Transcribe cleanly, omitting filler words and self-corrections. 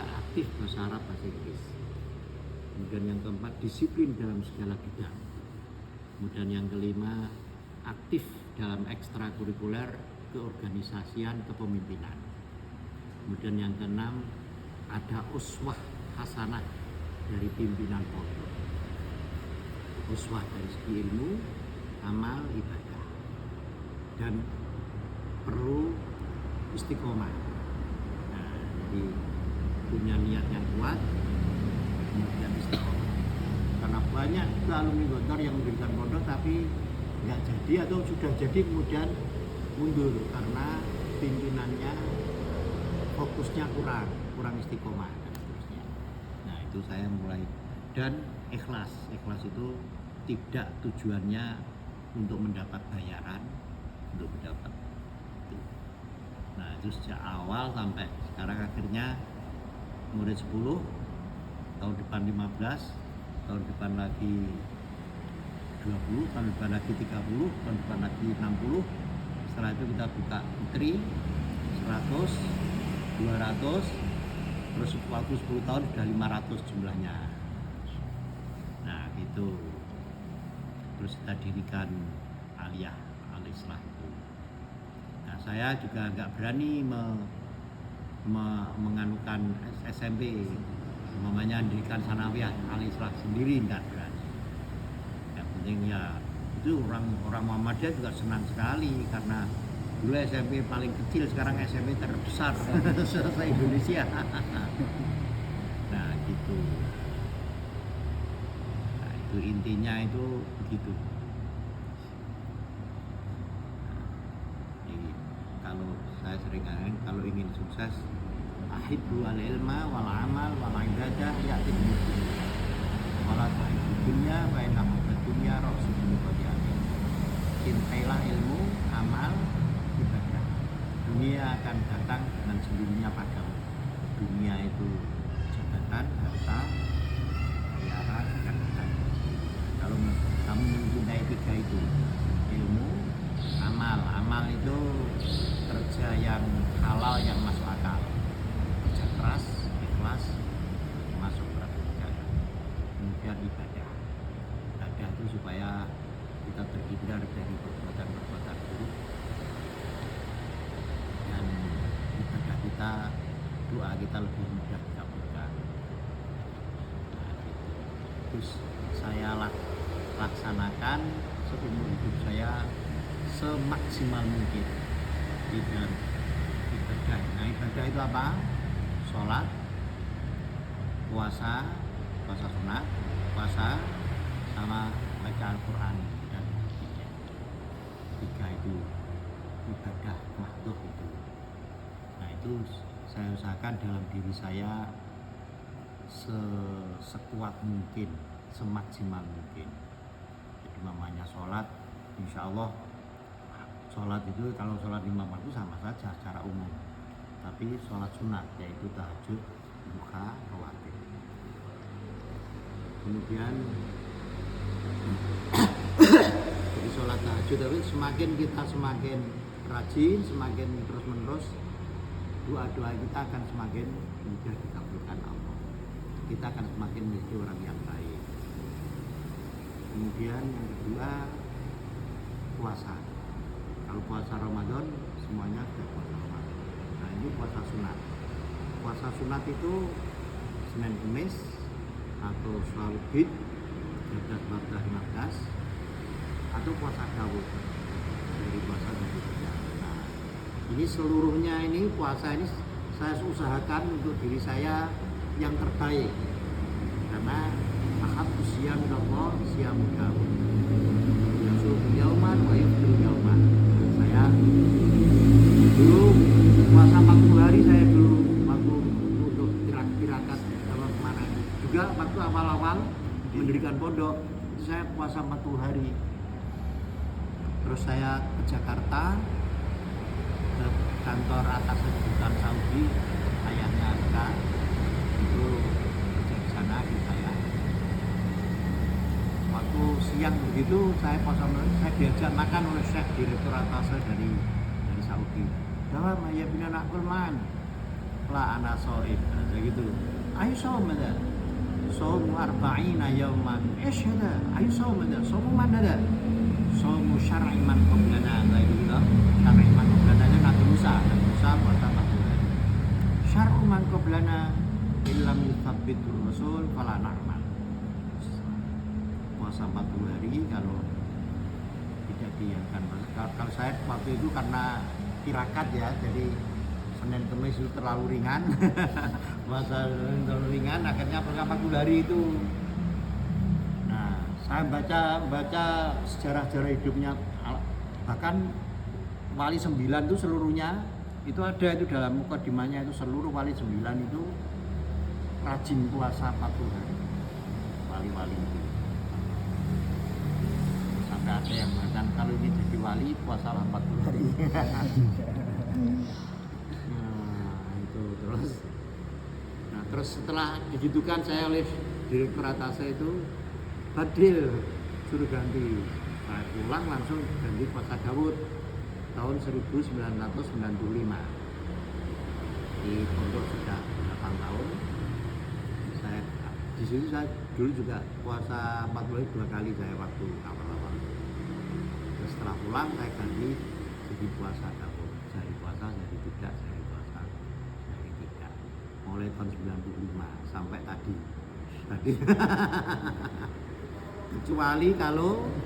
ketiga, aktif bahasa Arab, bahasa Inggris. Kemudian yang keempat, disiplin dalam segala bidang. Kemudian yang kelima, aktif dalam ekstrakurikuler, keorganisasian, kepemimpinan. Kemudian yang keenam, ada uswah hasanah dari pimpinan pondok. Uswah dari segi ilmu, amal, ibadah. Dan perlu istiqomah. Nah, jadi punya niat yang kuat, kemudian istiqomah. Karena banyak juga alumni Gontor yang mendirikan pondok tapi nggak jadi atau sudah jadi kemudian mundur karena pimpinannya fokusnya kurang istiqomah dan seterusnya. Nah, itu saya mulai, dan ikhlas itu tidak tujuannya untuk mendapat bayaran, untuk mendapat itu. Nah, itu sejak awal sampai sekarang akhirnya murid 10, tahun depan 15, tahun depan lagi 20, tahun depan lagi 30, tahun depan lagi 60. Setelah itu kita buka putri 100, 200, terus waktu 10 tahun sudah 500 jumlahnya. Nah, gitu. Terus kita dirikan aliyah al-islah itu. Nah, saya juga nggak berani menganukan SMP, namanya dirikan sanawiyah al-islah sendiri, nggak berani. Yang penting ya itu orang Muhammadiyah juga senang sekali karena dulu SMP paling kecil, sekarang SMP terbesar se-Indonesia. Nah, gitu. Nah, itu intinya itu begitu. Jadi kalau saya sering ngomong, kalau ingin sukses, ahibbu al-ilma wal amal wal ibadah ya'ti bi-dunya. Wala ta'ibud dunya wa inna dunya rasulun qadiyatin. Cintailah ilmu, amal, ibadah. Dunia akan datang dengan sendirinya padamu. Dunia itu jabatan, harta, bayaran akan datang. Kalau kamu mencintai tiga itu, ilmu, amal itu kerja yang halal, yang masuk akal, kerja keras, ikhlas, masuk surga. Kemudian ibadah itu supaya kita terhindar dari perbuatan-perbuatan buruk, dan ibadah kita, doa kita lebih mudah dikabulkan. Nah, gitu. Terus saya laksanakan seumur hidup saya semaksimal mungkin di dalam ibadah. Nah, ibadah itu apa? Sholat, puasa sunat, puasa sama baca Al-Quran, dan tiga itu ibadah mahdhuf itu. Nah, itu saya usahakan dalam diri saya sekuat mungkin, semaksimal mungkin. Jadi namanya sholat, insya Allah sholat itu kalau sholat 5 waktu sama saja secara umum, tapi sholat sunat yaitu tahajud, duha, rawatib. Kemudian jadi sholat tahajud, tapi semakin kita semakin rajin, semakin terus menerus, doa-doa kita akan semakin mudah dikabulkan Allah. Kita akan semakin menjadi orang yang baik. Kemudian yang kedua, puasa. Kalau puasa Ramadan semuanya sudah puasa Ramadan. Nah, ini puasa sunat. Puasa sunat itu Senin Kemis atau Syawal Bid 14 atau puasa Daud dari puasa dari kerja. Nah, ini seluruhnya ini puasa ini saya usahakan untuk diri saya yang terbaik, karena ahabbu siyam Allah siyam Daud. Yasumu yauman wa yuftiru yauman. Saya dulu puasa 40 hari, saya dulu waktu untuk tirakat sama kemana juga waktu awal-awal mendirikan pondok itu saya puasa 40 hari. Terus saya ke Jakarta, ke kantor atas kedudukan Saudi, ayahnya Alka itu kerja di sana di saya. Waktu siang begitu saya puasa, saya diajak makan oleh Syekh direktur atas dari Saudi. Dalam ya bin Akulman, la ana shaim. Kayak gitu. Ayo saum ada. Saum arba'ina yauman. Hada. Ayo saum ada. Saum mana ada? Saum syar'i man qablana. Kayak gitu. Syar'i man qablana nya Nabi Musa. Nabi Musa puasa 40 hari. Syar'u man qablana illam yuthabbitur rasul fala na'mal. Puasa 40 hari kalau tidak diankan. Kalau saya waktu itu karena tirakat ya, jadi Senin Kemis itu terlalu ringan. Puasa terlalu ringan, akhirnya puasa 40 hari itu. Nah, saya baca sejarah-sejarah hidupnya, bahkan wali 9 itu seluruhnya itu ada itu dalam mukadimahnya, itu seluruh wali 9 itu rajin puasa 40 hari. Wali-wali itu. Sampai ada yang mengatakan kalau ini jadi wali puasa 40 hari. Terus setelah digitukan saya oleh direktur atas saya itu, Badil suruh ganti. Saya pulang langsung ganti puasa Daud tahun 1995. Di pondok sudah 8 tahun. Saya di situ saya dulu juga puasa 40 2 kali saya waktu awal-awal. Terus setelah pulang saya ganti jadi puasa Daud. Sehari puasa, sehari tidak, sehari puasa, sehari tidak. Mulai tahun 95 sampai tadi. Kecuali kalau